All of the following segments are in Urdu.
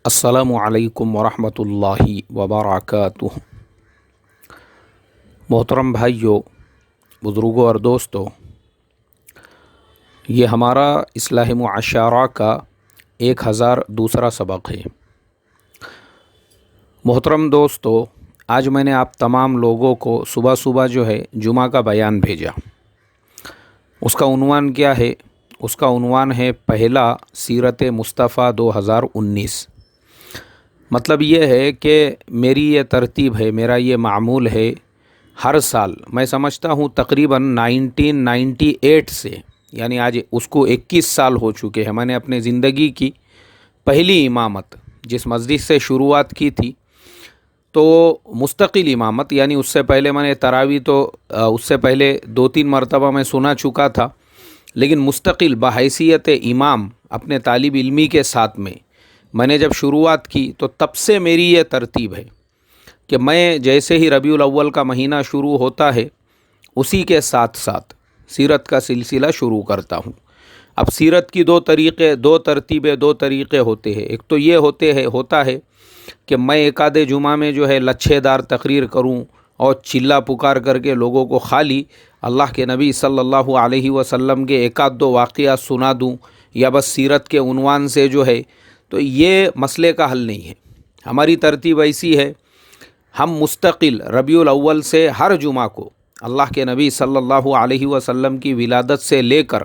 السلام علیکم ورحمۃ اللہ وبرکاتہ۔ محترم بھائیوں، بزرگوں اور دوستوں، یہ ہمارا اصلاح معاشرہ کا 1002 سبق ہے۔ محترم دوستوں، آج میں نے آپ تمام لوگوں کو صبح صبح جمعہ کا بیان بھیجا۔ اس کا عنوان کیا ہے؟ اس کا عنوان ہے پہلا سیرت مصطفیٰ 2019۔ مطلب یہ ہے کہ میری یہ ترتیب ہے، میرا یہ معمول ہے، ہر سال میں سمجھتا ہوں تقریباً 1998 سے، یعنی آج اس کو 21 سال ہو چکے ہیں، میں نے اپنے زندگی کی پہلی امامت جس مسجد سے شروعات کی تھی تو مستقل امامت، یعنی اس سے پہلے میں نے تراویح تو اس سے پہلے 2-3 مرتبہ میں سنا چکا تھا، لیکن مستقل بحیثیت امام اپنے طالب علمی کے ساتھ میں نے جب شروعات کی تو تب سے میری یہ ترتیب ہے کہ میں جیسے ہی ربیع الاول کا مہینہ شروع ہوتا ہے اسی کے ساتھ ساتھ سیرت کا سلسلہ شروع کرتا ہوں۔ اب سیرت کی دو طریقے ہوتے ہیں۔ ایک تو یہ ہوتا ہے کہ میں ایک آدھے جمعہ میں لچھے دار تقریر کروں اور چلا پکار کر کے لوگوں کو خالی اللہ کے نبی صلی اللہ علیہ وسلم کے ایک آدھ دو واقعات سنا دوں، یا بس سیرت کے عنوان سے تو یہ مسئلے کا حل نہیں ہے۔ ہماری ترتیب ایسی ہے، ہم مستقل ربیع الاول سے ہر جمعہ کو اللہ کے نبی صلی اللہ علیہ وسلم کی ولادت سے لے کر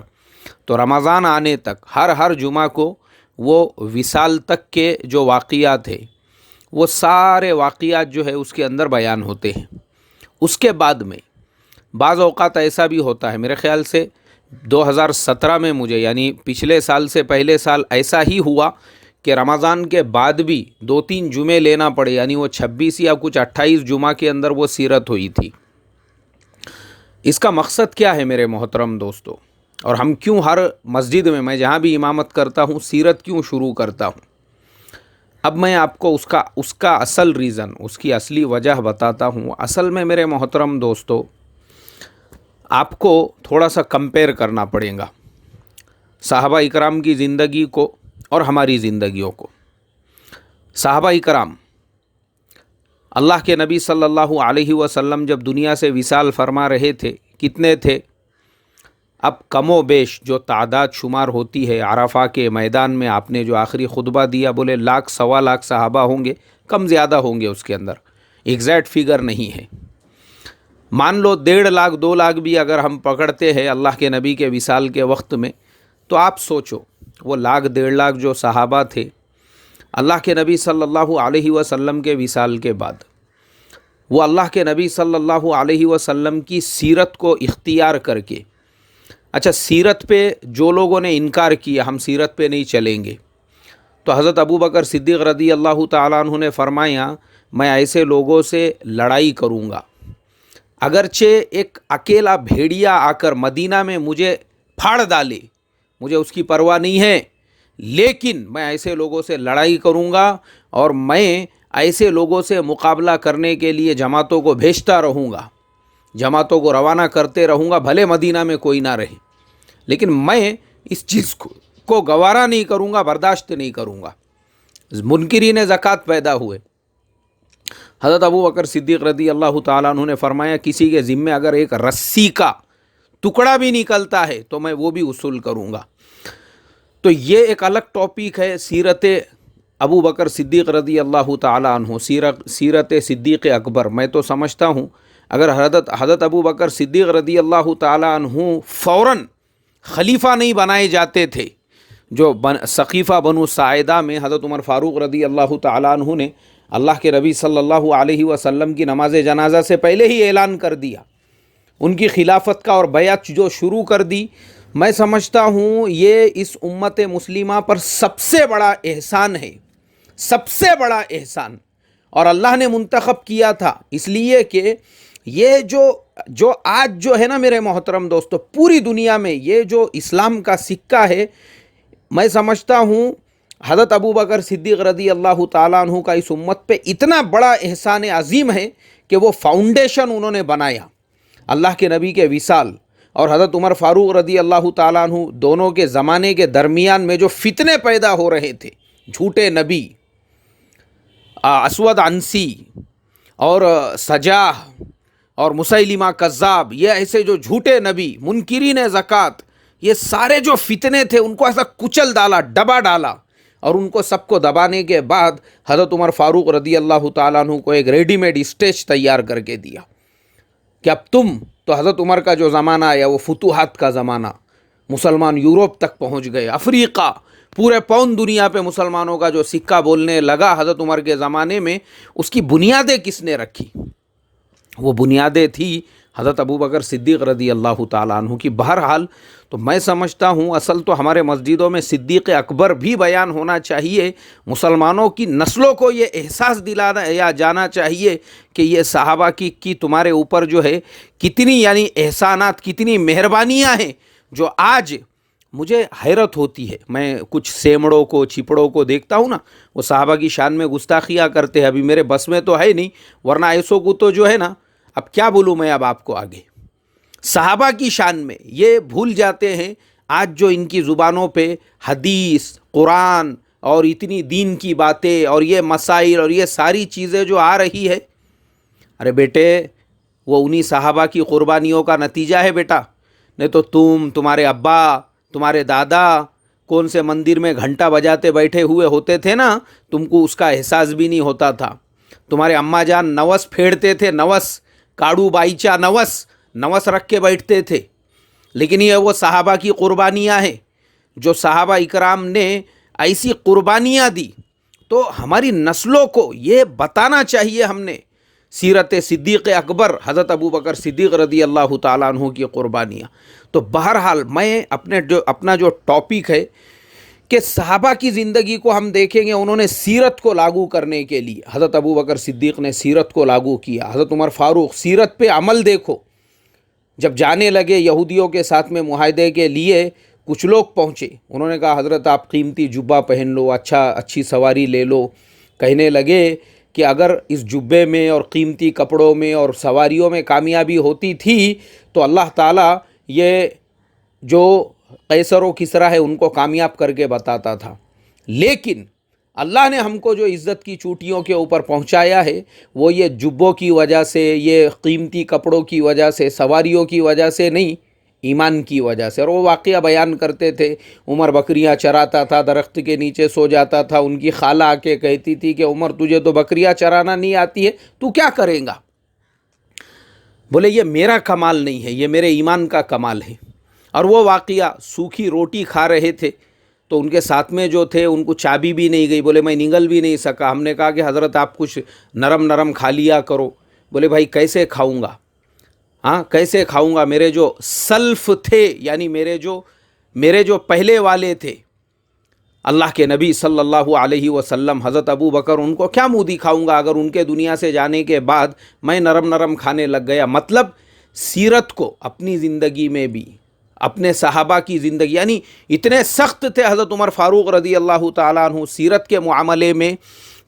تو رمضان آنے تک ہر جمعہ کو وہ وصال تک کے جو واقعات ہیں وہ سارے واقعات اس کے اندر بیان ہوتے ہیں۔ اس کے بعد میں بعض اوقات ایسا بھی ہوتا ہے، میرے خیال سے 2017 میں مجھے، یعنی پچھلے سال سے پہلے سال ایسا ہی ہوا کہ رمضان کے بعد بھی 2-3 جمعے لینا پڑے، یعنی وہ 26 یا کچھ 28 جمعہ کے اندر وہ سیرت ہوئی تھی۔ اس کا مقصد کیا ہے میرے محترم دوستو؟ اور ہم کیوں ہر مسجد میں جہاں بھی امامت کرتا ہوں سیرت کیوں شروع کرتا ہوں؟ اب میں آپ کو اس کا اصل ریزن، اس کی اصلی وجہ بتاتا ہوں۔ اصل میں میرے محترم دوستو، آپ کو تھوڑا سا کمپیئر کرنا پڑے گا صحابہ اکرام کی زندگی کو اور ہماری زندگیوں کو۔ صحابہ اکرام اللہ کے نبی صلی اللہ علیہ وسلم جب دنیا سے وصال فرما رہے تھے، کتنے تھے؟ اب کم و بیش جو تعداد شمار ہوتی ہے، عرفہ کے میدان میں آپ نے جو آخری خطبہ دیا، بولے 1,00,000-1.25 لاکھ صحابہ ہوں گے، کم زیادہ ہوں گے، اس کے اندر ایگزیکٹ فگر نہیں ہے۔ مان لو 1.5 لاکھ 2 لاکھ بھی اگر ہم پکڑتے ہیں اللہ کے نبی کے وصال کے وقت میں، تو آپ سوچو وہ 1.5 لاکھ جو صحابہ تھے اللہ کے نبی صلی اللہ علیہ وسلم کے وصال کے بعد، وہ اللہ کے نبی صلی اللہ علیہ وسلم کی سیرت کو اختیار کر کے، اچھا سیرت پہ جو لوگوں نے انکار کیا ہم سیرت پہ نہیں چلیں گے، تو حضرت ابو بکر صدیق رضی اللہ تعالیٰ عنہ نے فرمایا میں ایسے لوگوں سے لڑائی کروں گا، اگرچہ ایک اکیلا بھیڑیا آ کر مدینہ میں مجھے پھاڑ ڈالے، مجھے اس کی پرواہ نہیں ہے، لیکن میں ایسے لوگوں سے لڑائی کروں گا اور میں ایسے لوگوں سے مقابلہ کرنے کے لیے جماعتوں کو بھیجتا رہوں گا، جماعتوں کو روانہ کرتے رہوں گا، بھلے مدینہ میں کوئی نہ رہے، لیکن میں اس چیز کو گوارا نہیں کروں گا، برداشت نہیں کروں گا۔ منکرین زکوٰۃ پیدا ہوئے۔ حضرت ابو بکر صدیق رضی اللہ تعالیٰ عنہ نے فرمایا کسی کے ذمے اگر ایک رسی کا ٹکڑا بھی نکلتا ہے تو میں وہ بھی وصول کروں گا۔ تو یہ ایک الگ ٹاپک ہے، سیرت ابو بکر صدیق رضی اللہ تعالیٰ عنہ، سیرت صدیق اکبر۔ میں تو سمجھتا ہوں اگر حضرت ابو بکر صدیق رضی اللہ تعالیٰ عنہ فوراً خلیفہ نہیں بنائے جاتے تھے، جو سقیفہ بنو ساعدہ میں حضرت عمر فاروق رضی اللہ تعالیٰ عنہ نے اللہ کے نبی صلی اللہ علیہ وسلم کی نماز جنازہ سے پہلے ہی اعلان کر دیا، ان کی خلافت کا اور بیعت جو شروع کر دی، میں سمجھتا ہوں یہ اس امت مسلمہ پر سب سے بڑا احسان ہے، سب سے بڑا احسان، اور اللہ نے منتخب کیا تھا اس لیے کہ یہ جو آج ہے نا میرے محترم دوستو، پوری دنیا میں یہ جو اسلام کا سکہ ہے، میں سمجھتا ہوں حضرت ابو بکر صدیق رضی اللہ تعالیٰ عنہ کا اس امت پہ اتنا بڑا احسان عظیم ہے کہ وہ فاؤنڈیشن انہوں نے بنایا۔ اللہ کے نبی کے وصال اور حضرت عمر فاروق رضی اللہ تعالیٰ عنہ دونوں کے زمانے کے درمیان میں جو فتنے پیدا ہو رہے تھے، جھوٹے نبی، اسود عنسی اور سجاہ اور مسیلمہ کذاب، یہ ایسے جو جھوٹے نبی، منکرین زکوٰۃ، یہ سارے جو فتنے تھے ان کو ایسا کچل ڈالا، دبا ڈالا، اور ان کو سب کو دبانے کے بعد حضرت عمر فاروق رضی اللہ تعالیٰ عنہ کو ایک ریڈی میڈ اسٹیج تیار کر کے دیا کہ اب تم تو حضرت عمر کا جو زمانہ آیا وہ فتوحات کا زمانہ، مسلمان یورپ تک پہنچ گئے، افریقہ، پورے پون دنیا پہ مسلمانوں کا جو سکہ بولنے لگا حضرت عمر کے زمانے میں، اس کی بنیادیں کس نے رکھی؟ وہ بنیادیں تھی حضرت ابو بکر صدیق رضی اللہ تعالیٰ عنہ کی۔ بہرحال تو میں سمجھتا ہوں اصل تو ہمارے مسجدوں میں صدیق اکبر بھی بیان ہونا چاہیے، مسلمانوں کی نسلوں کو یہ احساس دلانا یا جانا چاہیے کہ یہ صحابہ کی تمہارے اوپر جو ہے کتنی یعنی احسانات، کتنی مہربانیاں ہیں، جو آج مجھے حیرت ہوتی ہے۔ میں کچھ سیمڑوں کو، چھپڑوں کو دیکھتا ہوں نا، وہ صحابہ کی شان میں گستاخیاں کرتے ہیں، ابھی میرے بس میں تو ہے نہیں، ورنہ ایسوں کو تو جو ہے نا، اب کیا بولوں میں اب آپ کو آگے، صحابہ کی شان میں یہ بھول جاتے ہیں۔ آج جو ان کی زبانوں پہ حدیث، قرآن اور اتنی دین کی باتیں اور یہ مسائل اور یہ ساری چیزیں جو آ رہی ہے، ارے بیٹے وہ انہی صحابہ کی قربانیوں کا نتیجہ ہے بیٹا، نہیں تو تمہارے ابا، تمہارے دادا کون سے مندر میں گھنٹہ بجاتے بیٹھے ہوئے ہوتے تھے نا، تم کو اس کا احساس بھی نہیں ہوتا تھا۔ تمہارے اماں جان نوس پھیڑتے تھے، نوس، کاڑو بائیچا نوس رکھ کے بیٹھتے تھے، لیکن یہ وہ صحابہ کی قربانیاں ہیں، جو صحابہ اکرام نے ایسی قربانیاں دی، تو ہماری نسلوں کو یہ بتانا چاہیے ہم نے سیرت صدیق اکبر حضرت ابو بکر صدیق رضی اللہ تعالیٰ عنہ کی قربانیاں۔ تو بہرحال میں اپنا جو ٹاپک ہے کہ صحابہ کی زندگی کو ہم دیکھیں گے، انہوں نے سیرت کو لاگو کرنے کے لیے، حضرت ابو بکر صدیق نے سیرت کو لاگو کیا، حضرت عمر فاروق، سیرت پہ عمل دیکھو۔ جب جانے لگے یہودیوں کے ساتھ میں معاہدے کے لیے، کچھ لوگ پہنچے، انہوں نے کہا حضرت آپ قیمتی جبہ پہن لو، اچھی سواری لے لو۔ کہنے لگے کہ اگر اس جبے میں اور قیمتی کپڑوں میں اور سواریوں میں کامیابی ہوتی تھی تو اللہ تعالیٰ یہ جو قیصر و کسریٰ ہے ان کو کامیاب کر کے بتاتا تھا، لیکن اللہ نے ہم کو جو عزت کی چوٹیوں کے اوپر پہنچایا ہے وہ یہ جبوں کی وجہ سے، یہ قیمتی کپڑوں کی وجہ سے، سواریوں کی وجہ سے نہیں، ایمان کی وجہ سے۔ اور وہ واقعہ بیان کرتے تھے، عمر بکریاں چراتا تھا، درخت کے نیچے سو جاتا تھا، ان کی خالہ آ کے کہتی تھی کہ عمر تجھے تو بکریاں چرانا نہیں آتی ہے، تو کیا کریں گا؟ بولے یہ میرا کمال نہیں ہے، یہ میرے ایمان کا کمال ہے۔ اور وہ واقعہ سوکھی روٹی کھا رہے تھے تو ان کے ساتھ میں جو تھے ان کو چابی بھی نہیں گئی، بولے میں نگل بھی نہیں سکا۔ ہم نے کہا کہ حضرت آپ کچھ نرم کھا لیا کرو۔ بولے بھائی کیسے کھاؤں گا، کیسے کھاؤں گا؟ میرے جو سلف تھے، یعنی میرے جو پہلے والے تھے، اللہ کے نبی صلی اللہ علیہ وسلم، حضرت ابو بکر، ان کو کیا منہ دکھاؤں گا اگر ان کے دنیا سے جانے کے بعد میں نرم کھانے لگ گیا؟ مطلب سیرت کو اپنی زندگی میں بھی، اپنے صحابہ کی زندگی، یعنی اتنے سخت تھے حضرت عمر فاروق رضی اللہ تعالیٰ عنہ سیرت کے معاملے میں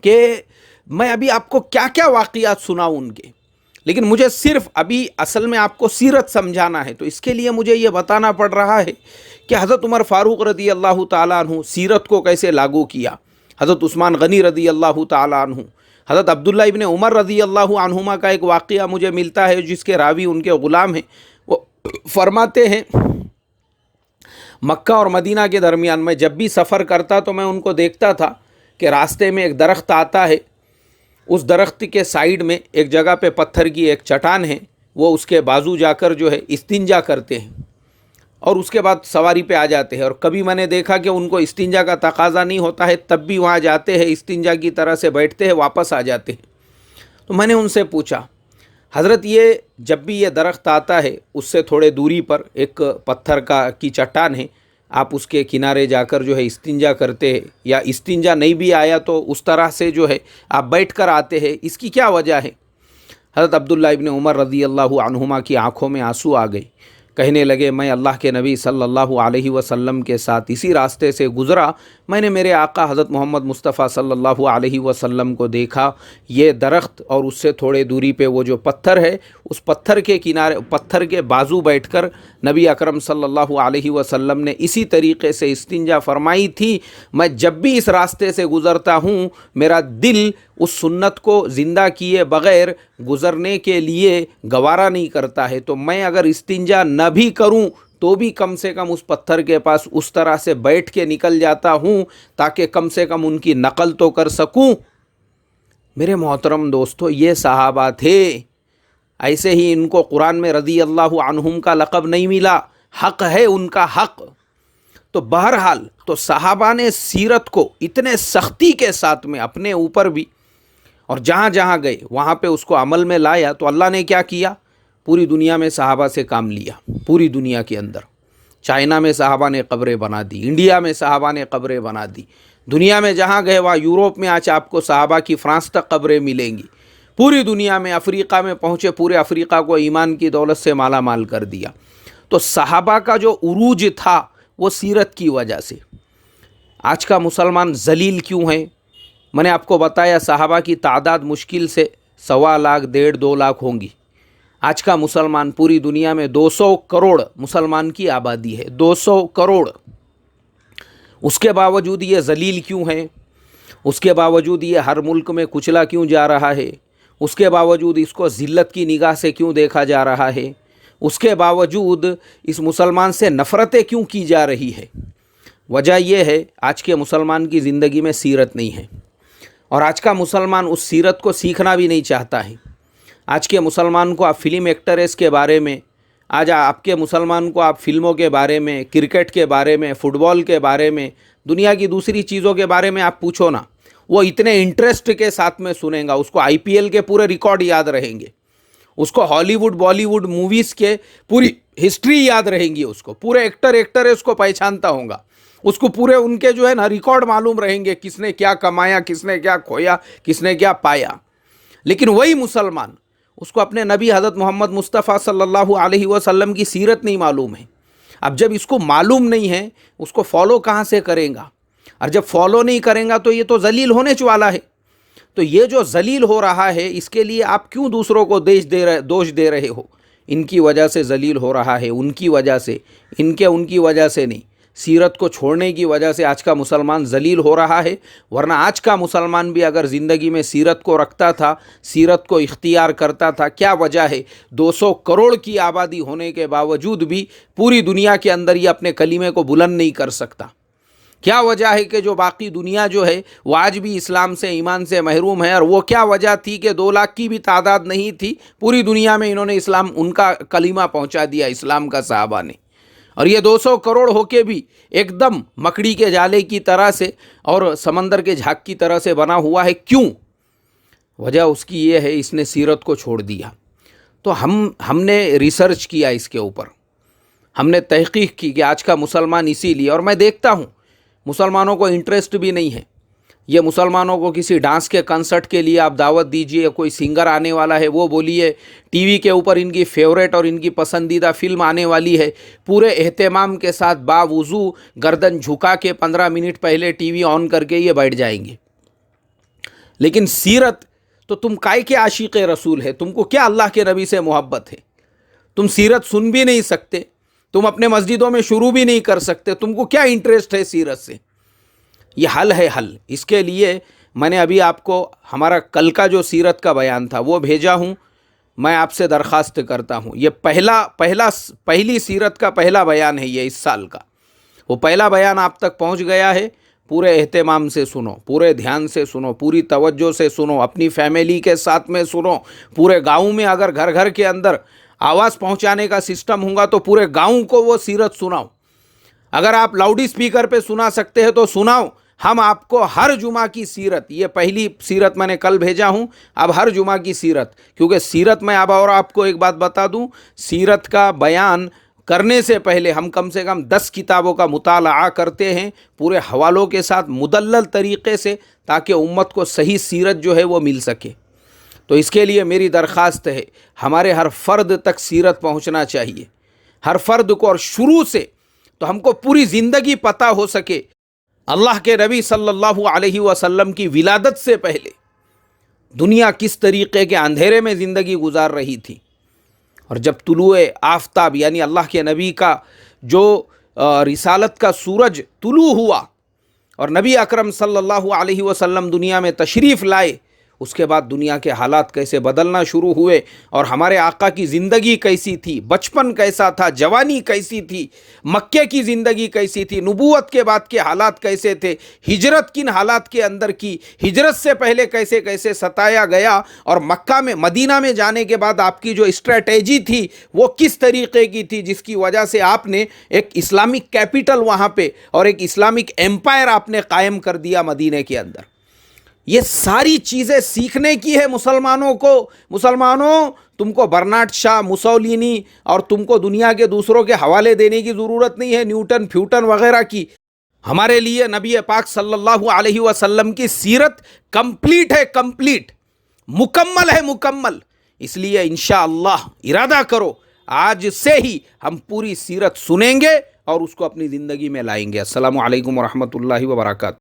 کہ میں ابھی آپ کو کیا کیا واقعات سناؤں ان کے، لیکن مجھے صرف ابھی اصل میں آپ کو سیرت سمجھانا ہے، تو اس کے لیے مجھے یہ بتانا پڑ رہا ہے کہ حضرت عمر فاروق رضی اللہ تعالیٰ عنہ سیرت کو کیسے لاگو کیا، حضرت عثمان غنی رضی اللہ تعالیٰ عنہ، حضرت عبداللہ ابن عمر رضی اللہ عنہما کا ایک واقعہ مجھے ملتا ہے جس کے راوی ان کے غلام ہیں، وہ فرماتے ہیں مکہ اور مدینہ کے درمیان میں جب بھی سفر کرتا تو میں ان کو دیکھتا تھا کہ راستے میں ایک درخت آتا ہے، اس درخت کے سائیڈ میں ایک جگہ پہ پتھر کی ایک چٹان ہے، وہ اس کے بازو جا کر جو ہے استنجا کرتے ہیں اور اس کے بعد سواری پہ آ جاتے ہیں۔ اور کبھی میں نے دیکھا کہ ان کو استنجا کا تقاضا نہیں ہوتا ہے، تب بھی وہاں جاتے ہیں، استنجا کی طرح سے بیٹھتے ہیں، واپس آ جاتے ہیں۔ تو میں نے ان سے پوچھا حضرت یہ جب بھی یہ درخت آتا ہے اس سے تھوڑے دوری پر ایک پتھر کی چٹان ہے، آپ اس کے کنارے جا کر جو ہے استنجا کرتے ہیں، یا استنجا نہیں بھی آیا تو اس طرح سے جو ہے آپ بیٹھ کر آتے ہیں، اس کی کیا وجہ ہے؟ حضرت عبداللہ ابن عمر رضی اللہ عنہما کی آنکھوں میں آنسو آ گئے، کہنے لگے میں اللہ کے نبی صلی اللہ علیہ وسلم کے ساتھ اسی راستے سے گزرا، میں نے میرے آقا حضرت محمد مصطفیٰ صلی اللہ علیہ وسلم کو دیکھا، یہ درخت اور اس سے تھوڑے دوری پہ وہ جو پتھر ہے، اس پتھر کے کنارے، پتھر کے بازو بیٹھ کر نبی اکرم صلی اللہ علیہ وسلم نے اسی طریقے سے استنجا فرمائی تھی۔ میں جب بھی اس راستے سے گزرتا ہوں میرا دل اس سنت کو زندہ کیے بغیر گزرنے کے لیے گوارا نہیں کرتا ہے، تو میں اگر استنجا نہ بھی کروں تو بھی کم سے کم اس پتھر کے پاس اس طرح سے بیٹھ کے نکل جاتا ہوں تاکہ کم سے کم ان کی نقل تو کر سکوں۔ میرے محترم دوستو، یہ صحابہ تھے، ایسے ہی ان کو قرآن میں رضی اللہ عنہم کا لقب نہیں ملا، حق ہے ان کا حق۔ تو بہرحال تو صحابہ نے سیرت کو اتنے سختی کے ساتھ میں اپنے اوپر بھی اور جہاں جہاں گئے وہاں پہ اس کو عمل میں لایا، تو اللہ نے کیا کیا؟ پوری دنیا میں صحابہ سے کام لیا، پوری دنیا کے اندر۔ چائنا میں صحابہ نے قبریں بنا دی، انڈیا میں صحابہ نے قبریں بنا دی، دنیا میں جہاں گئے وہاں، یوروپ میں آج آپ کو صحابہ کی فرانس تک قبریں ملیں گی، پوری دنیا میں، افریقہ میں پہنچے، پورے افریقہ کو ایمان کی دولت سے مالا مال کر دیا۔ تو صحابہ کا جو عروج تھا وہ سیرت کی وجہ سے۔ آج کا مسلمان ذلیل کیوں ہے؟ میں نے آپ کو بتایا صحابہ کی تعداد مشکل سے 1.25 لاکھ 1.5-2 لاکھ ہوں گی۔ آج کا مسلمان پوری دنیا میں 200 کروڑ مسلمان کی آبادی ہے، 200 کروڑ۔ اس کے باوجود یہ ذلیل کیوں ہے؟ اس کے باوجود یہ ہر ملک میں کچلا کیوں جا رہا ہے؟ اس کے باوجود اس کو ذلت کی نگاہ سے کیوں دیکھا جا رہا ہے؟ اس کے باوجود اس مسلمان سے نفرتیں کیوں کی جا رہی ہے؟ وجہ یہ ہے آج کے مسلمان کی زندگی میں سیرت نہیں ہے، اور آج کا مسلمان اس سیرت کو سیکھنا بھی نہیں چاہتا ہے۔ آج کے مسلمان کو آپ فلم ایکٹریس کے بارے میں، آج آپ کے مسلمان کو آپ فلموں کے بارے میں، کرکٹ کے بارے میں، فٹ بال کے بارے میں، دنیا کی دوسری چیزوں کے بارے میں آپ پوچھو نا، وہ اتنے انٹرسٹ کے ساتھ میں سنیں گا، اس کو IPL کے پورے ریکارڈ یاد رہیں گے، اس کو ہالی ووڈ بالی ووڈ موویز کے پوری ہسٹری یاد رہیں گی، اس کو پورے ایکٹر اس کو پہچانتا ہوگا، اس کو پورے ان کے جو ہے نا ریکارڈ معلوم رہیں گے، کس نے کیا کمایا، کس نے کیا کھویا، کس نے کیا پایا۔ لیکن وہی مسلمان، اس کو اپنے نبی حضرت محمد مصطفیٰ صلی اللہ علیہ وسلم کی سیرت نہیں معلوم ہے۔ اب جب اس کو معلوم نہیں ہے، اس کو فالو کہاں سے کریں گا؟ اور جب فالو نہیں کریں گا تو یہ تو ذلیل ہونے والا ہے۔ تو یہ جو ذلیل ہو رہا ہے، اس کے لیے آپ کیوں دوسروں کو دوش دے رہے ہو؟ ان کی وجہ سے ذلیل ہو رہا ہے، ان کی وجہ سے، ان کی وجہ سے نہیں۔ سیرت کو چھوڑنے کی وجہ سے آج کا مسلمان ذلیل ہو رہا ہے، ورنہ آج کا مسلمان بھی اگر زندگی میں سیرت کو رکھتا تھا، سیرت کو اختیار کرتا تھا۔ کیا وجہ ہے 200 کروڑ کی آبادی ہونے کے باوجود بھی پوری دنیا کے اندر یہ اپنے کلمے کو بلند نہیں کر سکتا؟ کیا وجہ ہے کہ جو باقی دنیا جو ہے وہ آج بھی اسلام سے، ایمان سے محروم ہے؟ اور وہ کیا وجہ تھی کہ 2 لاکھ کی بھی تعداد نہیں تھی، پوری دنیا میں انہوں نے اسلام، ان کا کلمہ پہنچا دیا اسلام کا صحابہ نے۔ اور یہ 200 کروڑ ہو کے بھی ایک دم مکڑی کے جالے کی طرح سے اور سمندر کے جھاگ کی طرح سے بنا ہوا ہے۔ کیوں؟ وجہ اس کی یہ ہے، اس نے سیرت کو چھوڑ دیا۔ تو ہم نے ریسرچ کیا اس کے اوپر، ہم نے تحقیق کی کہ آج کا مسلمان اسی لیے، اور میں دیکھتا ہوں مسلمانوں کو انٹرسٹ بھی نہیں ہے۔ یہ مسلمانوں کو کسی ڈانس کے کنسرٹ کے لیے آپ دعوت دیجئے، کوئی سنگر آنے والا ہے وہ بولیے، ٹی وی کے اوپر ان کی فیوریٹ اور ان کی پسندیدہ فلم آنے والی ہے، پورے اہتمام کے ساتھ باوضو گردن جھکا کے 15 منٹ پہلے ٹی وی آن کر کے یہ بیٹھ جائیں گے۔ لیکن سیرت تو تم کائے کے عاشق رسول ہے، تم کو کیا اللہ کے نبی سے محبت ہے؟ تم سیرت سن بھی نہیں سکتے، تم اپنے مسجدوں میں شروع بھی نہیں کر سکتے، تم کو کیا انٹرسٹ ہے سیرت سے؟ یہ حل ہے، حل۔ اس کے لیے میں نے ابھی آپ کو ہمارا کل کا جو سیرت کا بیان تھا وہ بھیجا ہوں۔ میں آپ سے درخواست کرتا ہوں، یہ پہلی سیرت کا پہلا بیان ہے یہ اس سال کا، وہ پہلا بیان آپ تک پہنچ گیا ہے۔ پورے اہتمام سے سنو، پورے دھیان سے سنو، پوری توجہ سے سنو، اپنی فیملی کے ساتھ میں سنو، پورے گاؤں میں اگر گھر گھر کے اندر آواز پہنچانے کا سسٹم ہوگا تو پورے گاؤں کو وہ سیرت سناؤ۔ اگر آپ لاؤڈ اسپیکر پہ سنا سکتے ہیں تو سناؤ۔ ہم آپ کو ہر جمعہ کی سیرت، یہ پہلی سیرت میں نے کل بھیجا ہوں، اب ہر جمعہ کی سیرت، کیونکہ سیرت میں اب اور آپ کو ایک بات بتا دوں، سیرت کا بیان کرنے سے پہلے ہم کم سے کم 10 کتابوں کا مطالعہ کرتے ہیں، پورے حوالوں کے ساتھ مدلل طریقے سے، تاکہ امت کو صحیح سیرت جو ہے وہ مل سکے۔ تو اس کے لیے میری درخواست ہے، ہمارے ہر فرد تک سیرت پہنچنا چاہیے، ہر فرد کو، اور شروع سے تو ہم کو پوری زندگی پتہ ہو سکے اللہ کے نبی صلی اللہ علیہ وسلم کی ولادت سے پہلے دنیا کس طریقے کے اندھیرے میں زندگی گزار رہی تھی، اور جب طلوع آفتاب یعنی اللہ کے نبی کا جو رسالت کا سورج طلوع ہوا اور نبی اکرم صلی اللہ علیہ وسلم دنیا میں تشریف لائے، اس کے بعد دنیا کے حالات کیسے بدلنا شروع ہوئے اور ہمارے آقا کی زندگی کیسی تھی، بچپن کیسا تھا، جوانی کیسی تھی، مکے کی زندگی کیسی تھی، نبوت کے بعد کے حالات کیسے تھے، ہجرت کن حالات کے اندر کی، ہجرت سے پہلے کیسے کیسے ستایا گیا، اور مکہ میں مدینہ میں جانے کے بعد آپ کی جو اسٹریٹجی تھی وہ کس طریقے کی تھی، جس کی وجہ سے آپ نے ایک اسلامک کیپٹل وہاں پہ اور ایک اسلامک ایمپائر آپ نے قائم کر دیا مدینہ کے اندر۔ یہ ساری چیزیں سیکھنے کی ہے مسلمانوں کو۔ مسلمانوں، تم کو برنارڈ شاہ، موسولینی اور تم کو دنیا کے دوسروں کے حوالے دینے کی ضرورت نہیں ہے، نیوٹن فیوٹن وغیرہ کی۔ ہمارے لیے نبی پاک صلی اللہ علیہ وسلم کی سیرت کمپلیٹ ہے، کمپلیٹ، مکمل ہے، مکمل۔ اس لیے انشاءاللہ ارادہ کرو آج سے ہی ہم پوری سیرت سنیں گے اور اس کو اپنی زندگی میں لائیں گے۔ السلام علیکم ورحمۃ اللہ وبرکاتہ۔